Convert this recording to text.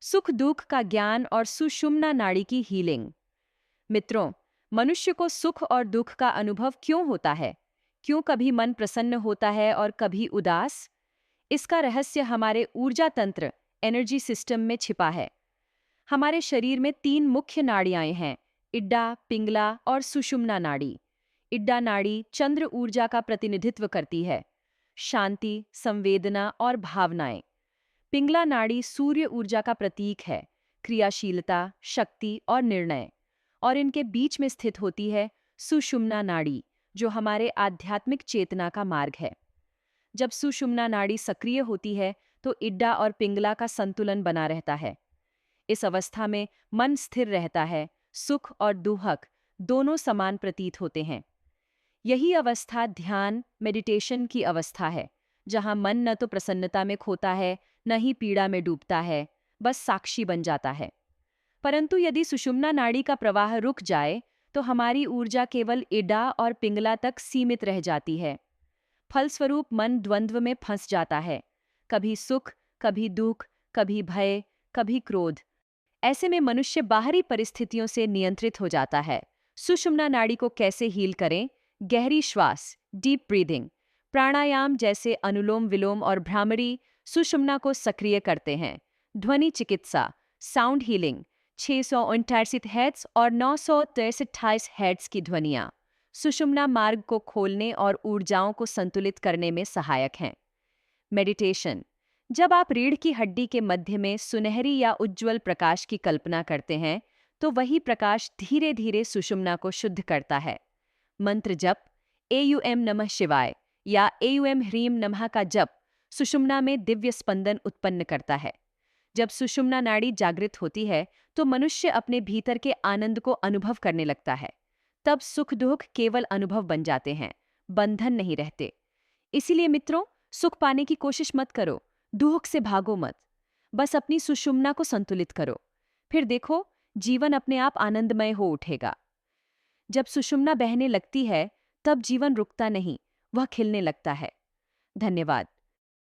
सुख दुख का ज्ञान और सुषुम्ना नाड़ी की हीलिंग। मित्रों, मनुष्य को सुख और दुख का अनुभव क्यों होता है? क्यों कभी मन प्रसन्न होता है और कभी उदास? इसका रहस्य हमारे ऊर्जा तंत्र, एनर्जी सिस्टम में छिपा है। हमारे शरीर में 3 मुख्य नाड़ियां हैं: इड्डा, पिंगला और सुषुम्ना नाड़ी। इड्डा नाड़ी चंद्र ऊर्जा का प्रतिनिधित्व करती है, शांति, संवेदना और भावनाएं। पिंगला नाड़ी सूर्य ऊर्जा का प्रतीक है, क्रियाशीलता, शक्ति और निर्णय। और इनके बीच में स्थित होती है सुषुम्ना नाड़ी, जो हमारे आध्यात्मिक चेतना का मार्ग है। जब सुषुम्ना नाड़ी सक्रिय होती है तो इड्डा और पिंगला का संतुलन बना रहता है। इस अवस्था में मन स्थिर रहता है, सुख और दुहक दोनों समान प्रतीत होते हैं। यही अवस्था ध्यान, मेडिटेशन की अवस्था है, जहां मन न तो प्रसन्नता में खोता है, न ही पीड़ा में डूबता है, बस साक्षी बन जाता है। परंतु यदि सुषुम्ना नाड़ी का प्रवाह रुक जाए तो हमारी ऊर्जा केवल इडा और पिंगला तक सीमित रह जाती है। फलस्वरूप मन द्वंद्व में फंस जाता है, कभी सुख, कभी दुख, कभी भय, कभी क्रोध। ऐसे में मनुष्य बाहरी परिस्थितियों से नियंत्रित हो जाता है। सुषुम्ना नाड़ी को कैसे हील करें? गहरी श्वास, डीप ब्रीदिंग, प्राणायाम जैसे अनुलोम विलोम और भ्रामरी सुषुम्ना को सक्रिय करते हैं। ध्वनि चिकित्सा, साउंड हीलिंग, 649 हेर्ट्ज और 963 हेर्ट्ज की ध्वनियाँ सुषुम्ना मार्ग को खोलने और ऊर्जाओं को संतुलित करने में सहायक हैं। मेडिटेशन, जब आप रीढ़ की हड्डी के मध्य में सुनहरी या उज्ज्वल प्रकाश की कल्पना करते हैं, तो वही प्रकाश धीरे धीरे सुषुम्ना को शुद्ध करता है। मंत्र जप, एयुएम नमः शिवाय या एयुएम ह्रीम नमः का जप सुषुम्ना में दिव्य स्पंदन उत्पन्न करता है। जब सुषुम्ना नाड़ी जागृत होती है तो मनुष्य अपने भीतर के आनंद को अनुभव करने लगता है। तब सुख दुख केवल अनुभव बन जाते हैं, बंधन नहीं रहते। इसीलिए मित्रों, सुख पाने की कोशिश मत करो, दुख से भागो मत। बस अपनी सुषुम्ना को संतुलित करो, फिर देखो जीवन अपने आप आनंदमय हो उठेगा। जब सुषुम्ना बहने लगती है तब जीवन रुकता नहीं, वह खिलने लगता है। धन्यवाद।